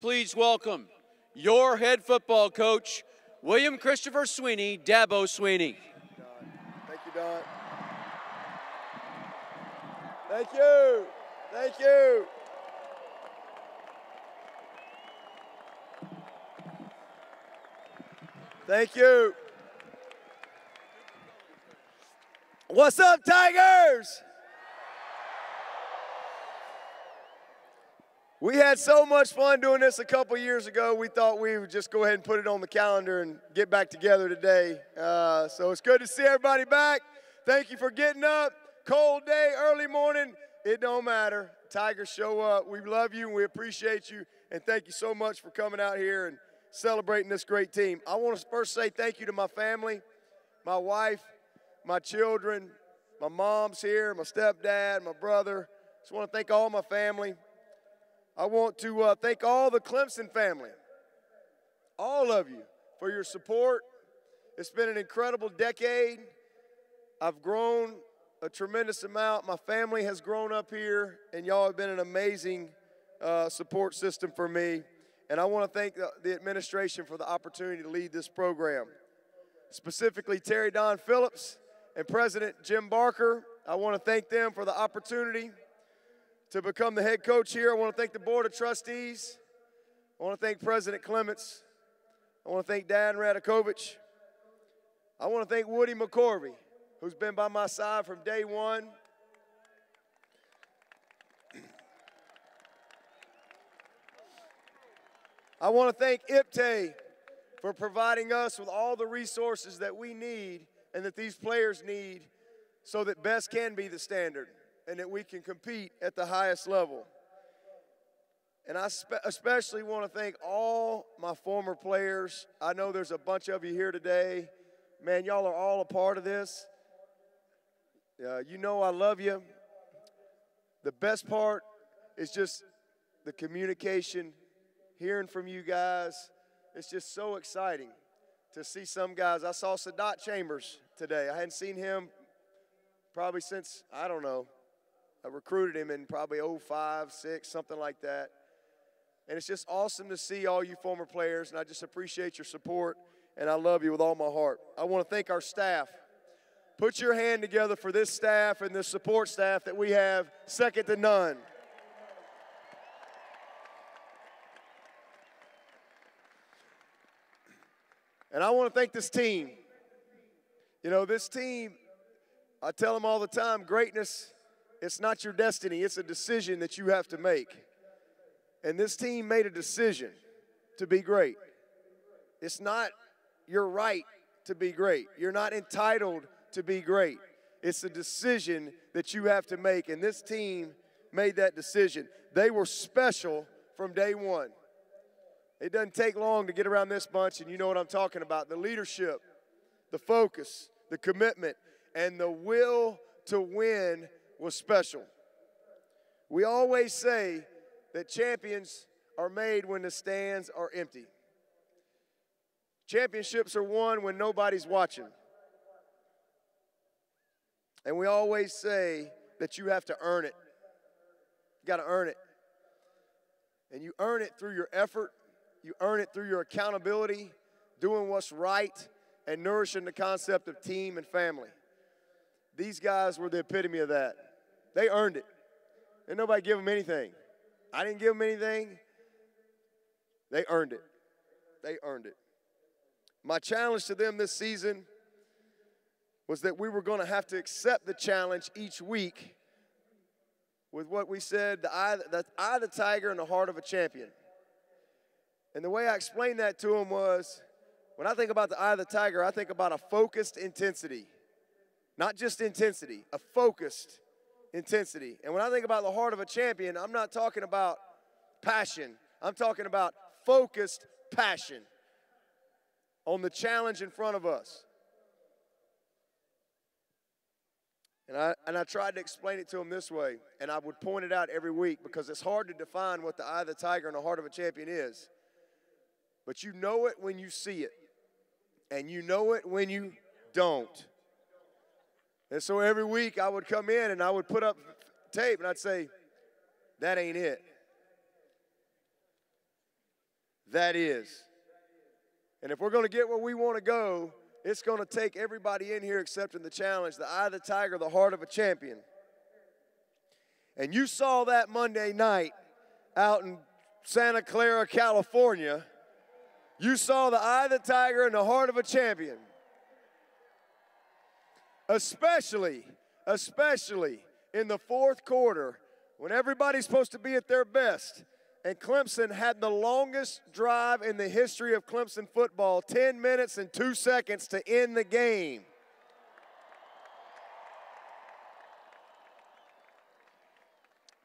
Please welcome your head football coach, William Christopher Swinney, Dabo Swinney. Thank you, Don. Thank you. Thank you. Thank you. What's up, Tigers? We had so much fun doing this a couple years ago. We thought we would just go ahead and put it on the calendar and get back together today. So it's good to see everybody back. Thank you for getting up. Cold day, early morning, it don't matter. Tigers show up. We love you and we appreciate you. And thank you so much for coming out here and celebrating this great team. I want to first say thank you to my family, my wife, my children, my mom's here, my stepdad, my brother. Just want to thank all my family. I want to thank all the Clemson family, all of you, for your support. It's been an incredible decade. I've grown a tremendous amount. My family has grown up here, and y'all have been an amazing support system for me. And I want to thank the administration for the opportunity to lead this program, specifically Terry Don Phillips and President Jim Barker. I want to thank them for the opportunity to become the head coach here. I want to thank the Board of Trustees. I want to thank President Clements. I want to thank Dan Radakovich. I want to thank Woody McCorvey, who's been by my side from day one. I want to thank IPTAY for providing us with all the resources that we need and that these players need so that best can be the standard and that we can compete at the highest level. And I especially want to thank all my former players. I know there's a bunch of you here today. Man, y'all are all a part of this. You know I love you. The best part is just the communication, hearing from you guys. It's just so exciting to see some guys. I saw Sadat Chambers today. I hadn't seen him probably since, I don't know, I recruited him in probably 05, 06, something like that. And it's just awesome to see all you former players, and I just appreciate your support, and I love you with all my heart. I want to thank our staff. Put your hand together for this staff and this support staff that we have, second to none. And I want to thank this team. You know, this team, I tell them all the time, greatness, it's not your destiny. It's a decision that you have to make. And this team made a decision to be great. It's not your right to be great. You're not entitled to be great. It's a decision that you have to make, and this team made that decision. They were special from day one. It doesn't take long to get around this bunch, and you know what I'm talking about. The leadership, the focus, the commitment, and the will to win was special. We always say that champions are made when the stands are empty. Championships are won when nobody's watching. And we always say that you have to earn it. You got to earn it. And you earn it through your effort. You earn it through your accountability, doing what's right, and nourishing the concept of team and family. These guys were the epitome of that. They earned it. Didn't nobody give them anything. I didn't give them anything. They earned it. They earned it. My challenge to them this season was that we were going to have to accept the challenge each week with what we said, the eye of the tiger and the heart of a champion. And the way I explained that to them was, when I think about the eye of the tiger, I think about a focused intensity. Not just intensity, a focused intensity. And when I think about the heart of a champion, I'm not talking about passion. I'm talking about focused passion on the challenge in front of us. And I tried to explain it to them this way, and I would point it out every week because it's hard to define what the eye of the tiger and the heart of a champion is. But you know it when you see it, and you know it when you don't. And so every week I would come in and I would put up tape and I'd say, that ain't it. that is. And if we're going to get where we want to go, it's going to take everybody in here accepting the challenge, the eye of the tiger, the heart of a champion. And you saw that Monday night out in Santa Clara, California. You saw the eye of the tiger and the heart of a champion. Especially in the fourth quarter when everybody's supposed to be at their best. And Clemson had the longest drive in the history of Clemson football, 10 minutes and 2 seconds to end the game.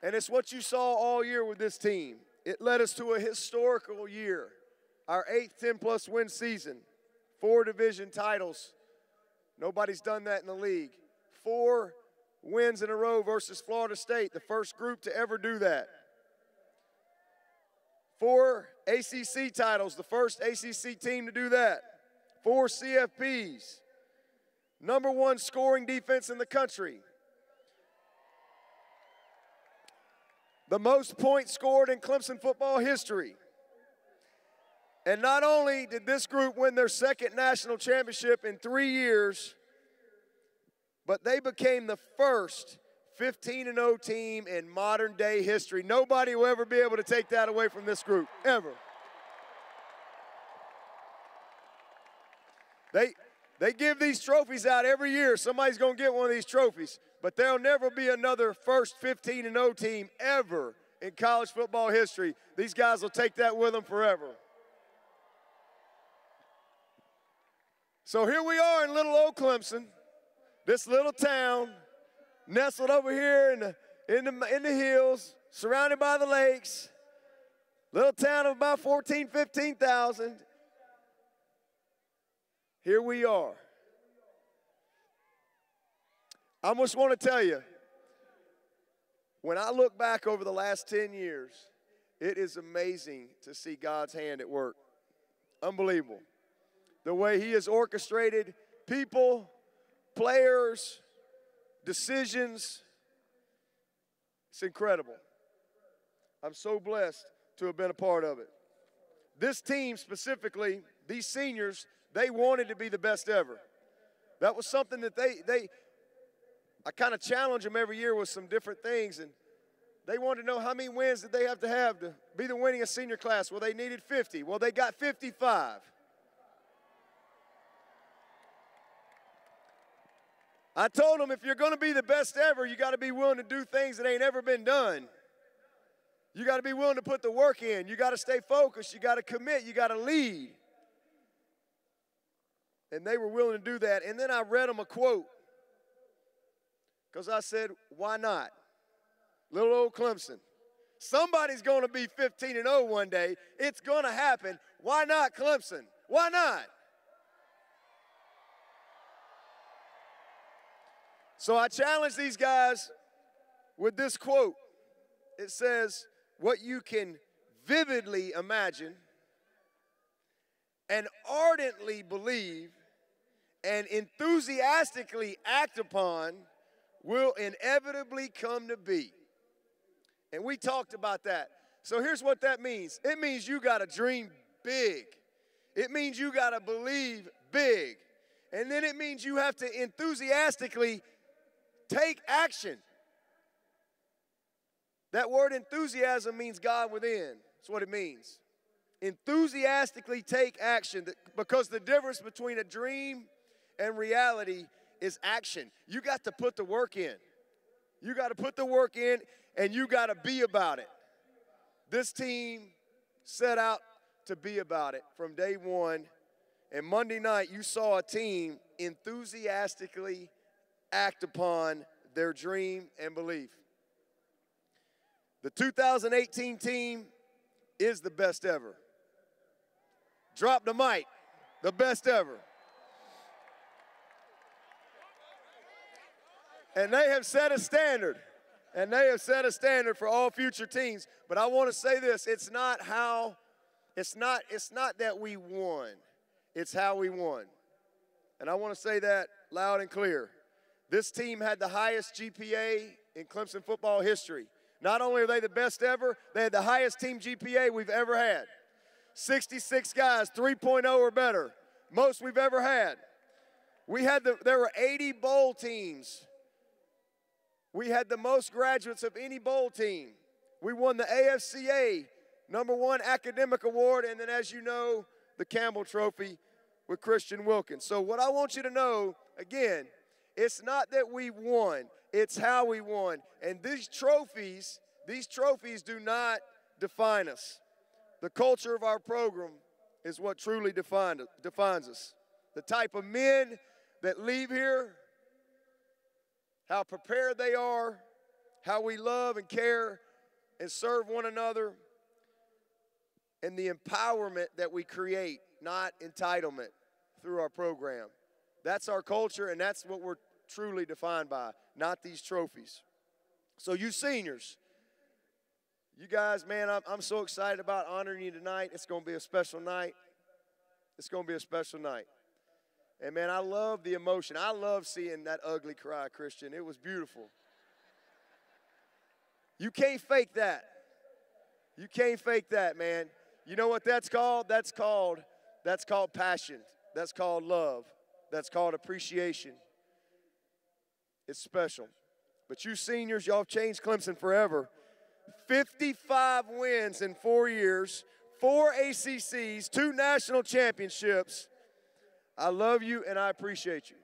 And it's what you saw all year with this team. It led us to a historical year, our 8th 10-plus win season, 4 division titles. Nobody's done that in the league. 4 wins in a row versus Florida State, the first group to ever do that. 4 ACC titles, the first ACC team to do that. 4 CFPs. #1 scoring defense in the country. The most points scored in Clemson football history. And not only did this group win their 2nd national championship in 3 years, but they became the first 15-0 team in modern day history. Nobody will ever be able to take that away from this group, ever. They give these trophies out every year. Somebody's going to get one of these trophies. But there'll never be another first 15-0 team ever in college football history. These guys will take that with them forever. So here we are in little old Clemson, this little town, nestled over here in the hills, surrounded by the lakes, little town of about 14,000, 15,000. Here we are. I just want to tell you, when I look back over the last 10 years, it is amazing to see God's hand at work. Unbelievable. The way He has orchestrated people, players, decisions. It's incredible. I'm so blessed to have been a part of it. This team specifically, these seniors, they wanted to be the best ever. That was something that I kind of challenge them every year with some different things, and they wanted to know how many wins did they have to be the winningest senior class. Well, they needed 50. Well, they got 55. I told them, if you're going to be the best ever, you got to be willing to do things that ain't ever been done. You got to be willing to put the work in. You got to stay focused. You got to commit. You got to lead. And they were willing to do that. And then I read them a quote, because I said, why not? Little old Clemson. Somebody's going to be 15-0 one day. It's going to happen. Why not Clemson? Why not? So I challenge these guys with this quote. It says, what you can vividly imagine and ardently believe and enthusiastically act upon will inevitably come to be. And we talked about that. So here's what that means. It means you got to dream big. It means you got to believe big. And then it means you have to enthusiastically take action. That word enthusiasm means God within. That's what it means. Enthusiastically take action, because the difference between a dream and reality is action. You got to put the work in. You got to put the work in, and you got to be about it. This team set out to be about it from day one. And Monday night, you saw a team enthusiastically act upon their dream and belief. The 2018 team is the best ever. Drop the mic, the best ever. And they have set a standard. And they have set a standard for all future teams. But I want to say this, it's not that we won. It's how we won. And I want to say that loud and clear. This team had the highest GPA in Clemson football history. Not only are they the best ever, they had the highest team GPA we've ever had. 66 guys, 3.0 or better, most we've ever had. There were 80 bowl teams. We had the most graduates of any bowl team. We won the AFCA #1 academic award, and then, as you know, the Campbell Trophy with Christian Wilkins. So what I want you to know, again, it's not that we won, it's how we won. And these trophies do not define us. The culture of our program is what truly defines us. The type of men that leave here, how prepared they are, how we love and care and serve one another, and the empowerment that we create, not entitlement, through our program. That's our culture, and that's what we're truly defined by, not these trophies. So you seniors, you guys, man, I'm so excited about honoring you tonight. It's going to be a special night. It's going to be a special night. And, man, I love the emotion. I love seeing that ugly cry, Christian. It was beautiful. You can't fake that. You can't fake that, man. You know what that's called? That's called passion. That's called love. That's called appreciation. It's special. But you seniors, y'all have changed Clemson forever. 55 wins in 4 years, 4 ACCs, 2 national championships. I love you and I appreciate you.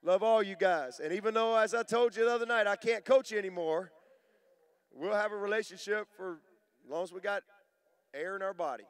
Love all you guys. And even though, as I told you the other night, I can't coach you anymore, we'll have a relationship for as long as we got air in our body.